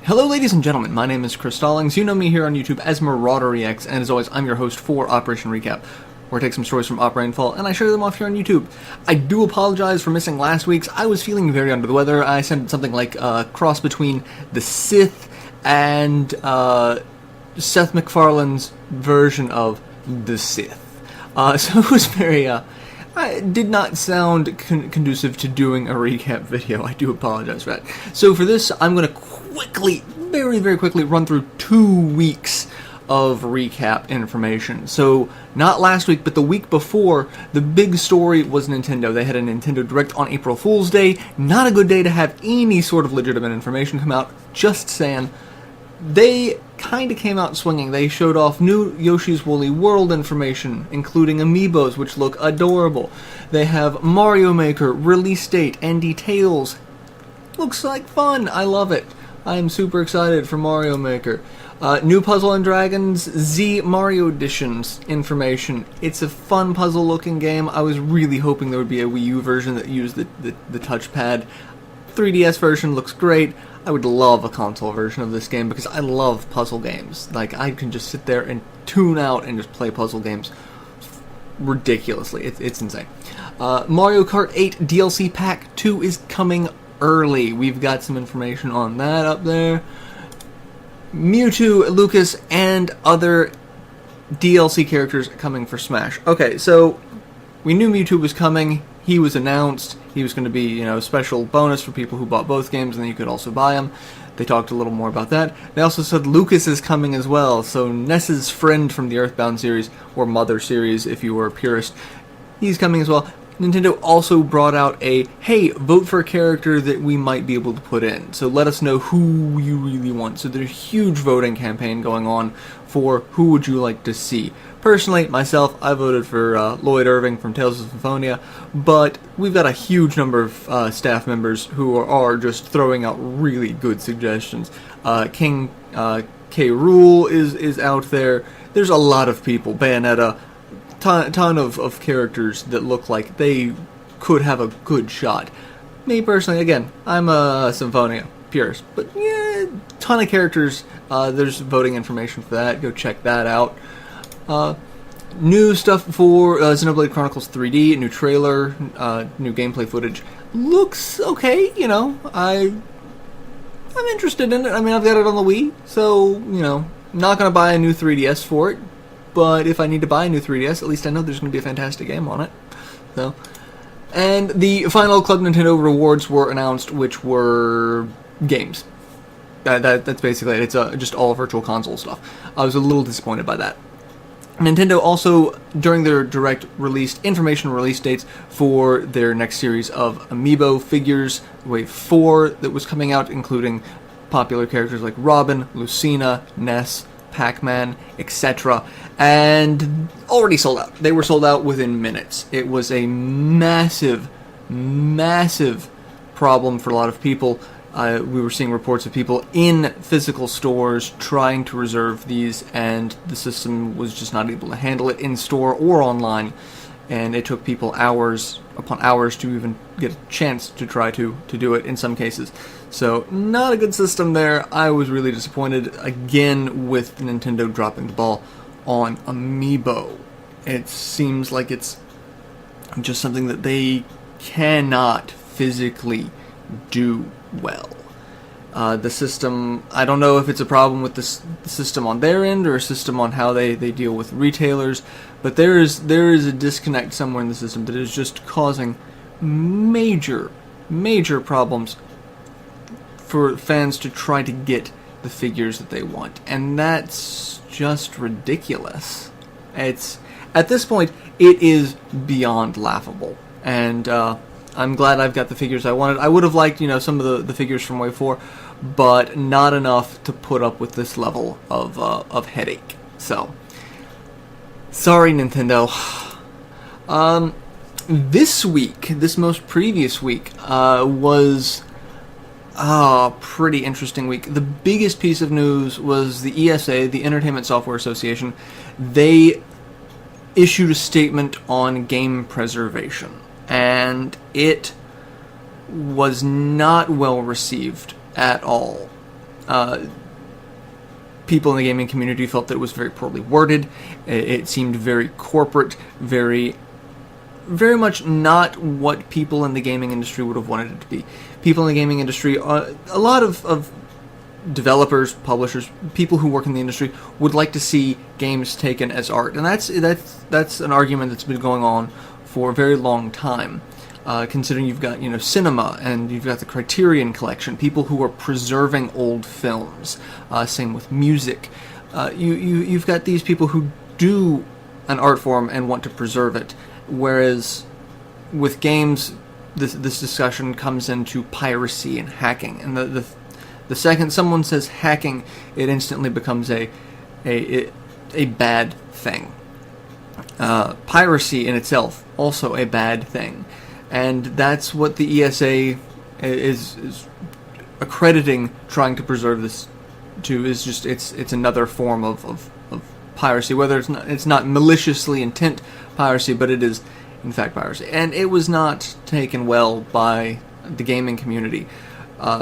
Hello ladies and gentlemen, my name is Chris Stallings. You know me here on YouTube as MarauderEX, and as always, I'm your host for Operation Recap, where I take some stories from Rainfall and I show them off here on YouTube. I do apologize for missing last week's. I was feeling very under the weather. I sent something like a cross between the Sith and Seth MacFarlane's version of the Sith. So it was very, it did not sound conducive to doing a recap video. I do apologize for that. So for this, I'm going to very quickly run through 2 weeks of recap information. So, not last week, but the week before, the big story was Nintendo. They had a Nintendo Direct on April Fool's Day. Not a good day to have any sort of legitimate information come out. Just saying. They kind of came out swinging. They showed off new Yoshi's Woolly World information, including amiibos, which look adorable. They have Mario Maker, release date, and details. Looks like fun. I love it. I'm super excited for Mario Maker. New Puzzle & Dragons Z Mario Editions information. It's a fun puzzle-looking game. I was really hoping there would be a Wii U version that used the touchpad. 3DS version looks great. I would love a console version of this game because I love puzzle games. Like, I can just sit there and tune out and just play puzzle games ridiculously. It's insane. Mario Kart 8 DLC Pack 2 is coming early. We've got some information on that up there. Mewtwo, Lucas, and other DLC characters coming for Smash. Okay, so we knew Mewtwo was coming. He was announced. He was going to be, a special bonus for people who bought both games, and then you could also buy them. They talked a little more about that. They also said Lucas is coming as well, so Ness's friend from the Earthbound series, or Mother series if you were a purist, he's coming as well. Nintendo also brought out a, hey, vote for a character that we might be able to put in. So let us know who you really want. So there's a huge voting campaign going on for who would you like to see. Personally, myself, I voted for Lloyd Irving from Tales of Symphonia, but we've got a huge number of staff members who are just throwing out really good suggestions. King K. Rool is out there. There's a lot of people. Bayonetta. Ton of characters that look like they could have a good shot. Me personally, again, I'm a Symphonia purist, but yeah, ton of characters. There's voting information for that. Go check that out. New stuff for Xenoblade Chronicles 3D, new trailer, new gameplay footage. Looks okay, I'm interested in it. I mean, I've got it on the Wii, so, not gonna buy a new 3DS for it. But if I need to buy a new 3DS, at least I know there's going to be a fantastic game on it. So, and the final Club Nintendo rewards were announced, which were games. That's basically it. It's just all virtual console stuff. I was a little disappointed by that. Nintendo also, during their Direct, released information release dates for their next series of Amiibo figures, Wave 4, that was coming out, including popular characters like Robin, Lucina, Ness, Pac-Man, etc. And already sold out. They were sold out within minutes. It was a massive problem for a lot of people. We were seeing reports of people in physical stores trying to reserve these, and the system was just not able to handle it in store or online. And it took people hours upon hours to even get a chance to try to do it in some cases. So, not a good system there. I was really disappointed, again, with Nintendo dropping the ball on Amiibo. It seems like it's just something that they cannot physically do well. The system, I don't know if it's a problem with the system on their end or a system on how they deal with retailers, but there is a disconnect somewhere in the system that is just causing major problems for fans to try to get the figures that they want, and that's just ridiculous. At this point, it is beyond laughable, and I'm glad I've got the figures I wanted. I would have liked, some of the figures from Wave 4, but not enough to put up with this level of headache. So, sorry, Nintendo. This most previous week, was a pretty interesting week. The biggest piece of news was the ESA, the Entertainment Software Association. They issued a statement on game preservation, and it was not well received at all. people in the gaming community felt that it was very poorly worded. It seemed very corporate, very much not what people in the gaming industry would have wanted it to be. People in the gaming industry, a lot of developers, publishers, people who work in the industry would like to see games taken as art, and that's an argument that's been going on for a very long time. Considering you've got cinema and you've got the Criterion Collection, people who are preserving old films. Same with music. You've got these people who do an art form and want to preserve it, whereas with games, this discussion comes into piracy and hacking, and the second someone says hacking, it instantly becomes a bad thing. Piracy in itself, also a bad thing. And that's what the ESA is accrediting trying to preserve this to, is just it's another form of piracy, whether it's not maliciously intent piracy, but it is in fact piracy. And it was not taken well by the gaming community.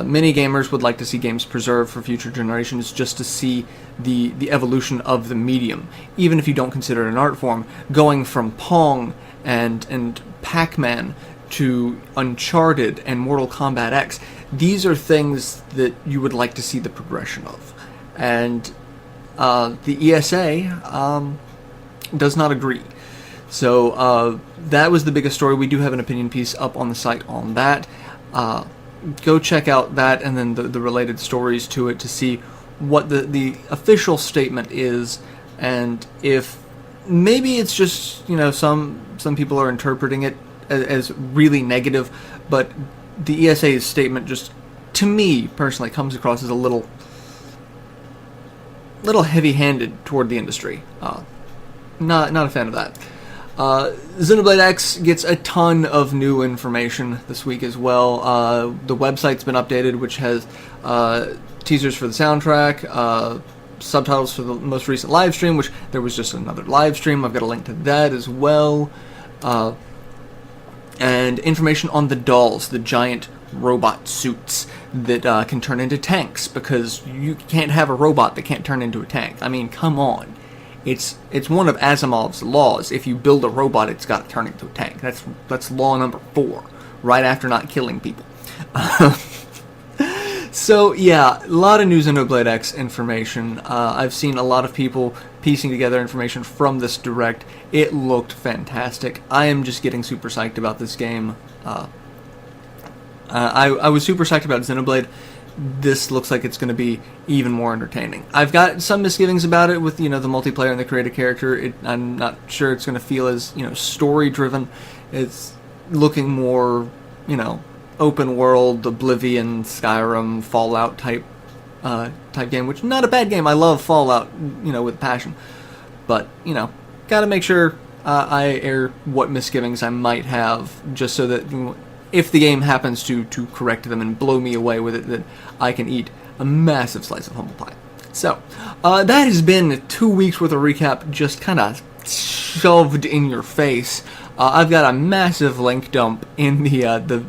Many gamers would like to see games preserved for future generations just to see the evolution of the medium, even if you don't consider it an art form. Going from Pong and Pac-Man to Uncharted and Mortal Kombat X, these are things that you would like to see the progression of. And the ESA does not agree. So that was the biggest story. We do have an opinion piece up on the site on that. Go check out that and then the related stories to it to see what the official statement is, and if maybe it's just some people are interpreting it as really negative, but the ESA's statement just, to me personally, comes across as a little heavy-handed toward the industry. Not a fan of that. Xenoblade X gets a ton of new information this week as well. The website's been updated, which has teasers for the soundtrack, subtitles for the most recent live stream, which there was just another live stream. I've got a link to that as well. And information on the dolls, the giant robot suits that can turn into tanks, because you can't have a robot that can't turn into a tank. I mean, come on. It's one of Asimov's laws. If you build a robot, it's got to turn into a tank. That's law number 4, right after not killing people. So yeah, a lot of new Xenoblade X information. I've seen a lot of people piecing together information from this direct. It looked fantastic. I am just getting super psyched about this game. I was super psyched about Xenoblade. This looks like it's going to be even more entertaining. I've got some misgivings about it with the multiplayer and the creative character. I'm not sure it's going to feel as story driven. It's looking more open world, Oblivion, Skyrim, Fallout type game, which not a bad game. I love Fallout with passion, but got to make sure I air what misgivings I might have, just so that if the game happens to correct them and blow me away with it, that I can eat a massive slice of humble pie. So, that has been 2 weeks worth of recap, just kind of shoved in your face. I've got a massive link dump in the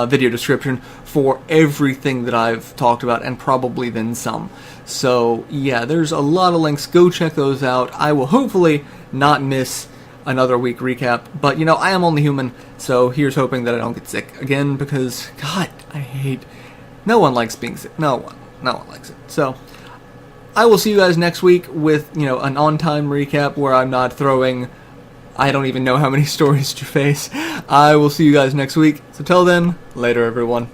video description for everything that I've talked about, and probably then some. So, yeah, there's a lot of links. Go check those out. I will hopefully not miss another week recap, but I am only human, so here's hoping that I don't get sick again, because God, I hate, no one likes being sick. No one likes it. So I will see you guys next week with an on-time recap where I'm not throwing I don't even know how many stories to face. I will see you guys next week. So till then, later everyone.